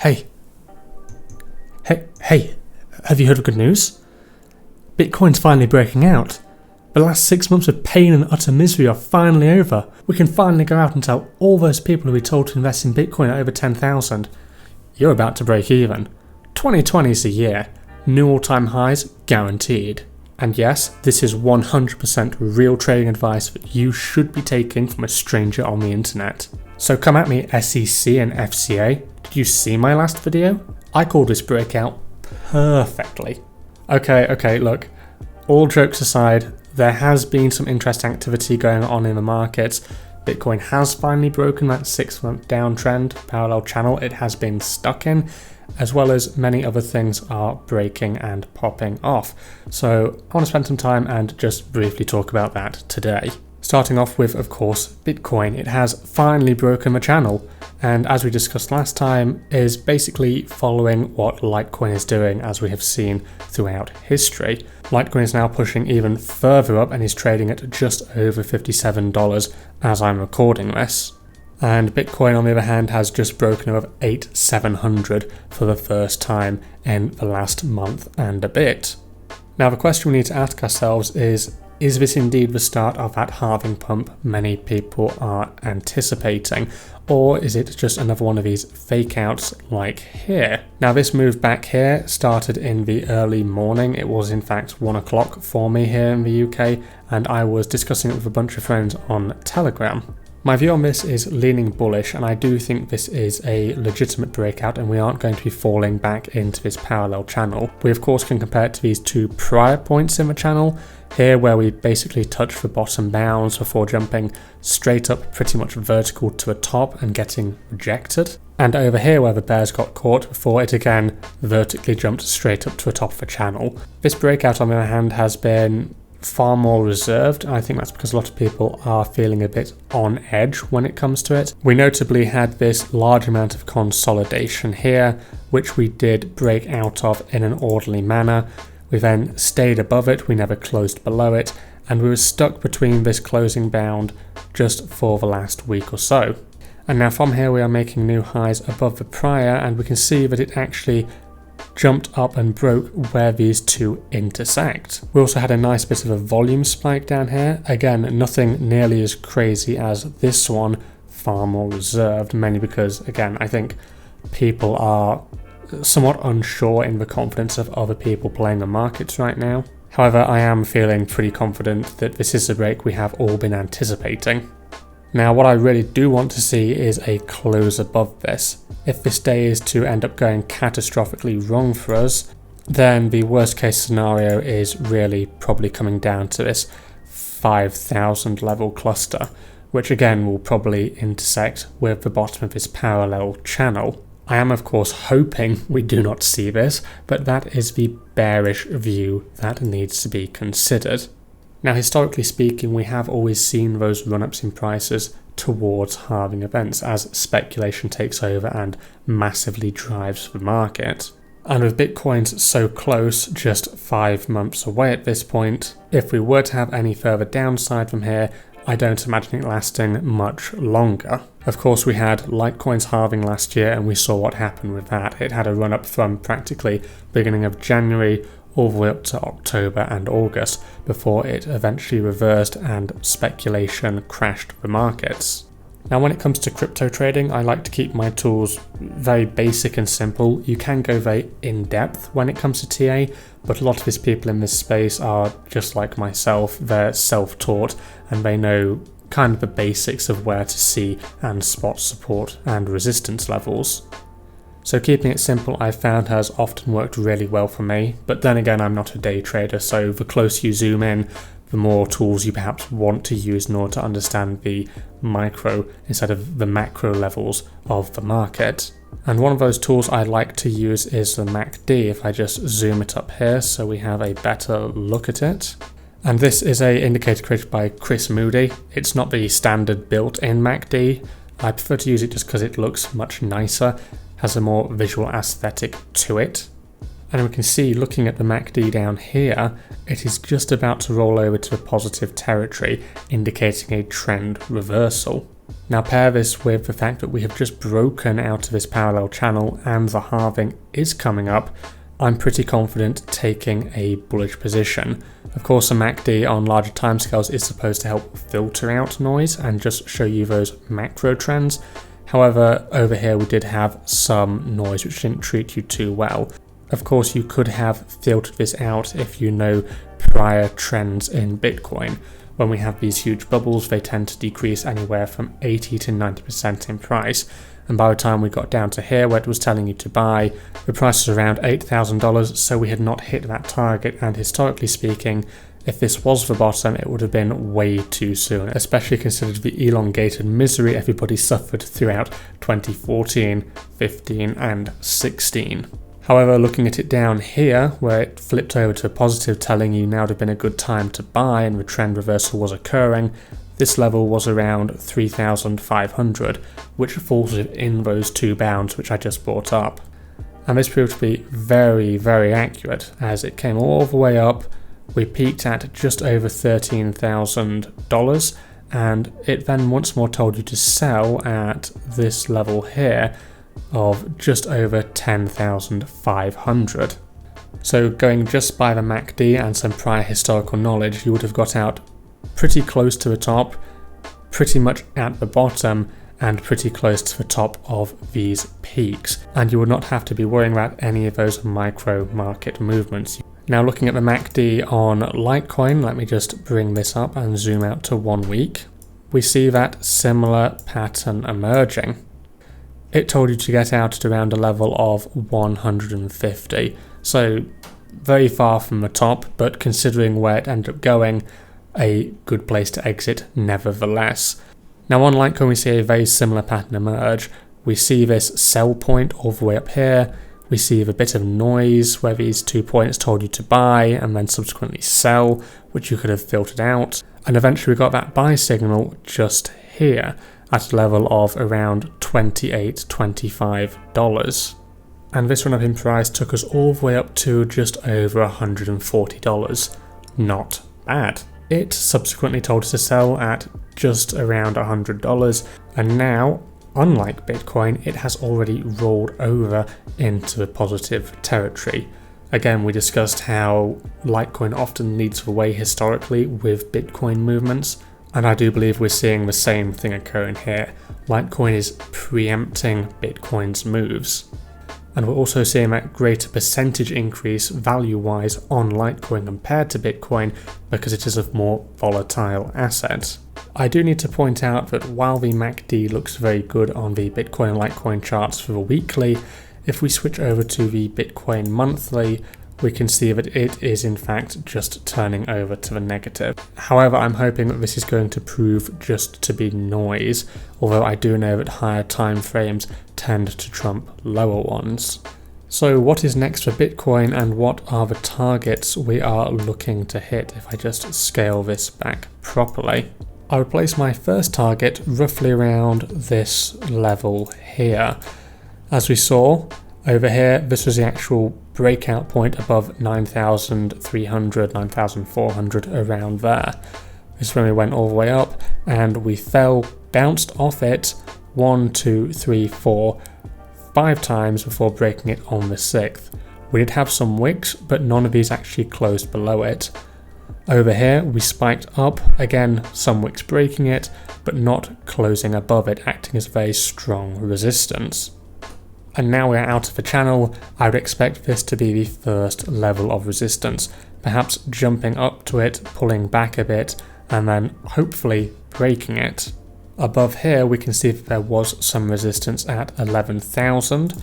Hey, have you heard of good news? Bitcoin's finally breaking out. The last 6 months of pain and utter misery are finally over. We can finally go out and tell all those people who we told to invest in Bitcoin at over 10,000. You're about to break even. 2020 is the year. New all-time highs guaranteed. And yes, this is 100% real trading advice that you should be taking from a stranger on the internet. So come at me, SEC and FCA. Did you see my last video? I called this breakout perfectly. Okay, look, all jokes aside, there has been some interesting activity going on in the markets. Bitcoin has finally broken that 6-month downtrend parallel channel it has been stuck in, as well as many other things are breaking and popping off. So I want to spend some time and just briefly talk about that today. Starting off with, of course, Bitcoin. It has finally broken the channel, and as we discussed last time, is basically following what Litecoin is doing, as we have seen throughout history. Litecoin is now pushing even further up and is trading at just over $57 as I'm recording this. And Bitcoin, on the other hand, has just broken above 8,700 for the first time in the last month and a bit. Now, the question we need to ask ourselves is this indeed the start of that halving pump many people are anticipating? Or is it just another one of these fake outs like here? Now, this move back here started in the early morning. It was in fact 1 o'clock for me here in the UK, and I was discussing it with a bunch of friends on Telegram. My view on this is leaning bullish, and I do think this is a legitimate breakout and we aren't going to be falling back into this parallel channel. We of course can compare it to these two prior points in the channel, here where we basically touch the bottom bounds before jumping straight up pretty much vertical to the top and getting rejected. And over here where the bears got caught before it again vertically jumped straight up to the top of the channel. This breakout, on the other hand, has been far more reserved. I think that's because a lot of people are feeling a bit on edge when it comes to it. We notably had this large amount of consolidation here, which we did break out of in an orderly manner. We then stayed above it, we never closed below it, and we were stuck between this closing bound just for the last week or so. And now from here we are making new highs above the prior, and we can see that it actually jumped up and broke where these two intersect. We also had a nice bit of a volume spike down here. Again, nothing nearly as crazy as this one, far more reserved, mainly because, again, I think people are somewhat unsure in the confidence of other people playing the markets right now. However, I am feeling pretty confident that this is the break we have all been anticipating. Now, what I really do want to see is a close above this. If this day is to end up going catastrophically wrong for us, then the worst case scenario is really probably coming down to this 5,000 level cluster, which again will probably intersect with the bottom of this parallel channel. I am of course hoping we do not see this, but that is the bearish view that needs to be considered. Now, historically speaking, we have always seen those run-ups in prices towards halving events as speculation takes over and massively drives the market. And with Bitcoin's so close, just 5 months away at this point, if we were to have any further downside from here, I don't imagine it lasting much longer. Of course, we had Litecoin's halving last year and we saw what happened with that. It had a run-up from practically beginning of January all the way up to October and August before it eventually reversed and speculation crashed the markets. Now, when it comes to crypto trading, I like to keep my tools very basic and simple. You can go very in-depth when it comes to TA, but a lot of these people in this space are just like myself. They're self-taught and they know kind of the basics of where to see and spot support and resistance levels. So keeping it simple, I've found, has often worked really well for me, but then again, I'm not a day trader, so the closer you zoom in, the more tools you perhaps want to use in order to understand the micro instead of the macro levels of the market. And one of those tools I like to use is the MACD. If I just zoom it up here so we have a better look at it. And this is an indicator created by Chris Moody. It's not the standard built-in MACD. I prefer to use it just because it looks much nicer, has a more visual aesthetic to it. And we can see, looking at the MACD down here, it is just about to roll over to a positive territory, indicating a trend reversal. Now pair this with the fact that we have just broken out of this parallel channel and the halving is coming up, I'm pretty confident taking a bullish position. Of course, the MACD on larger timescales is supposed to help filter out noise and just show you those macro trends. However, over here we did have some noise which didn't treat you too well. Of course, you could have filtered this out if you know prior trends in Bitcoin. When we have these huge bubbles, they tend to decrease anywhere from 80 to 90% in price. And by the time we got down to here where it was telling you to buy, the price was around $8,000, so we had not hit that target, and historically speaking, if this was the bottom, it would have been way too soon, especially considered the elongated misery everybody suffered throughout 2014, 15 and 16. However, looking at it down here, where it flipped over to a positive telling you now would have been a good time to buy and the trend reversal was occurring, this level was around 3,500, which falls within those two bounds which I just brought up. And this proved to be very, very accurate, as it came all the way up. We peaked at just over $13,000, and it then once more told you to sell at this level here of just over 10,500. So going just by the MACD and some prior historical knowledge, you would have got out pretty close to the top, pretty much at the bottom, and pretty close to the top of these peaks, and you would not have to be worrying about any of those micro market movements. Now looking at the MACD on Litecoin, let me just bring this up and zoom out to 1 week. We see that similar pattern emerging. It told you to get out at around a level of 150, so very far from the top, but considering where it ended up going, a good place to exit nevertheless. Now on Litecoin we see a very similar pattern emerge. We see this sell point all the way up here, we see the bit of noise where these 2 points told you to buy and then subsequently sell, which you could have filtered out, and eventually we got that buy signal just here at a level of around $28–25. And this run up in price took us all the way up to just over $140. Not bad. It subsequently told us to sell at just around $100, and now, unlike Bitcoin, it has already rolled over into the positive territory. Again, we discussed how Litecoin often leads the way historically with Bitcoin movements, and I do believe we're seeing the same thing occurring here. Litecoin is preempting Bitcoin's moves. And we're also seeing that greater percentage increase value-wise on Litecoin compared to Bitcoin because it is a more volatile asset. I do need to point out that while the MACD looks very good on the Bitcoin and Litecoin charts for the weekly, if we switch over to the Bitcoin monthly, we can see that it is in fact just turning over to the negative. However, I'm hoping that this is going to prove just to be noise, although I do know that higher time frames tend to trump lower ones. So what is next for Bitcoin and what are the targets we are looking to hit if I just scale this back properly? I would place my first target roughly around this level here. As we saw over here, this was the actual breakout point above 9,300, 9,400, around there. This is when we went all the way up and we fell, bounced off it 1, 2, 3, 4, 5 times before breaking it on the 6th. We did have some wicks, but none of these actually closed below it. Over here we spiked up, again some wicks breaking it, but not closing above it, acting as very strong resistance. And now we're out of the channel. I would expect this to be the first level of resistance, perhaps jumping up to it, pulling back a bit, and then hopefully breaking it. Above here we can see that there was some resistance at 11,000.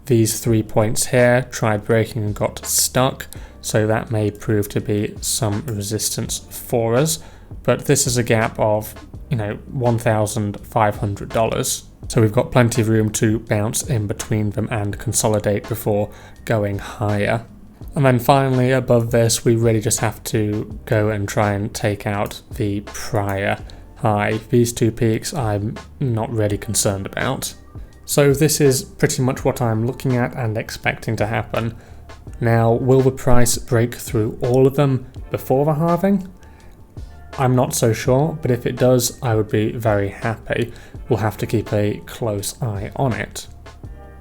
These 3 points here tried breaking and got stuck, so that may prove to be some resistance for us. But this is a gap of, $1,500. So we've got plenty of room to bounce in between them and consolidate before going higher. And then finally above this we really just have to go and try and take out the prior high. These 2 peaks I'm not really concerned about. So this is pretty much what I'm looking at and expecting to happen. Now, will the price break through all of them before the halving? I'm not so sure, but if it does, I would be very happy. We'll have to keep a close eye on it.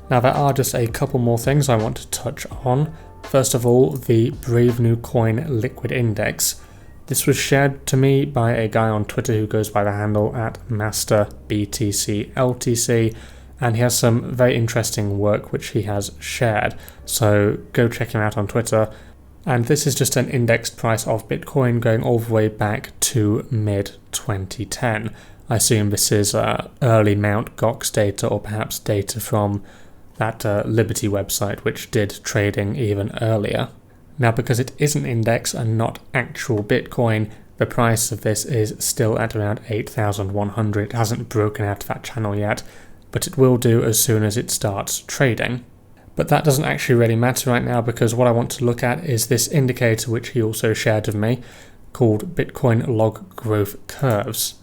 Now there are just a couple more things I want to touch on. First of all, the Brave New Coin Liquid Index. This was shared to me by a guy on Twitter who goes by the handle at MasterBTCLTC, and he has some very interesting work which he has shared, so go check him out on Twitter. And this is just an indexed price of Bitcoin going all the way back to mid-2010. I assume this is early Mt. Gox data, or perhaps data from that Liberty website which did trading even earlier. Now, because it is an index and not actual Bitcoin, the price of this is still at around 8,100. It hasn't broken out of that channel yet, but it will do as soon as it starts trading. But that doesn't actually really matter right now, because what I want to look at is this indicator which he also shared with me called Bitcoin Log Growth Curves.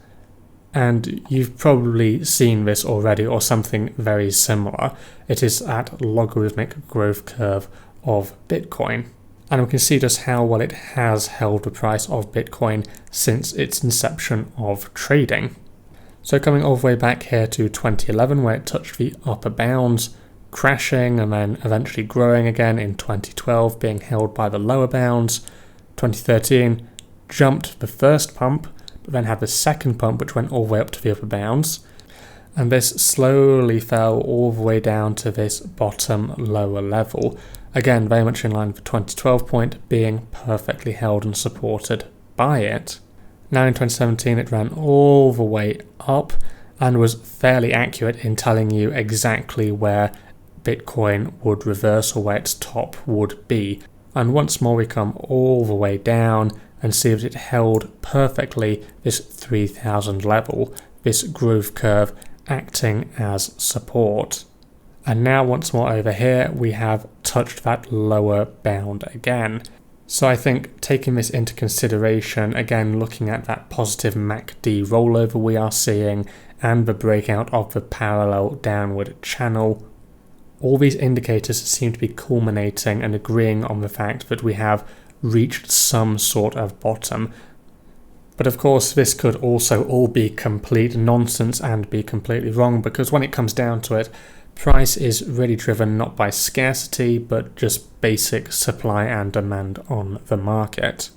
And you've probably seen this already, or something very similar. It is that logarithmic growth curve of Bitcoin. And we can see just how well it has held the price of Bitcoin since its inception of trading. So coming all the way back here to 2011, where it touched the upper bounds, crashing and then eventually growing again in 2012, being held by the lower bounds. 2013 jumped the first pump, but then had the second pump which went all the way up to the upper bounds, and this slowly fell all the way down to this bottom lower level, again very much in line with the 2012 point, being perfectly held and supported by it. Now in 2017 it ran all the way up and was fairly accurate in telling you exactly where Bitcoin would reverse, or where its top would be. And once more we come all the way down and see that it held perfectly this 3,000 level, this growth curve acting as support. And now once more over here we have touched that lower bound again. So I think taking this into consideration, again looking at that positive MACD rollover we are seeing and the breakout of the parallel downward channel, all these indicators seem to be culminating and agreeing on the fact that we have reached some sort of bottom. But of course this could also all be complete nonsense and be completely wrong, because when it comes down to it, price is really driven not by scarcity but just basic supply and demand on the market.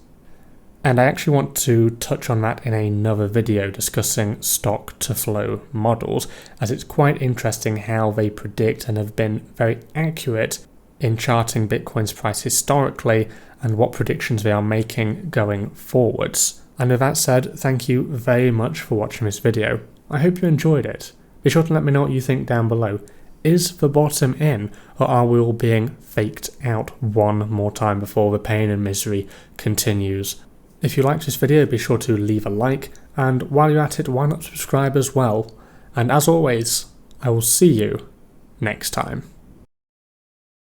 And I actually want to touch on that in another video discussing stock to flow models, as it's quite interesting how they predict and have been very accurate in charting Bitcoin's price historically and what predictions they are making going forwards. And with that said, thank you very much for watching this video. I hope you enjoyed it. Be sure to let me know what you think down below. Is the bottom in, or are we all being faked out one more time before the pain and misery continues? If you liked this video, be sure to leave a like, and while you're at it, why not subscribe as well? And as always, I will see you next time.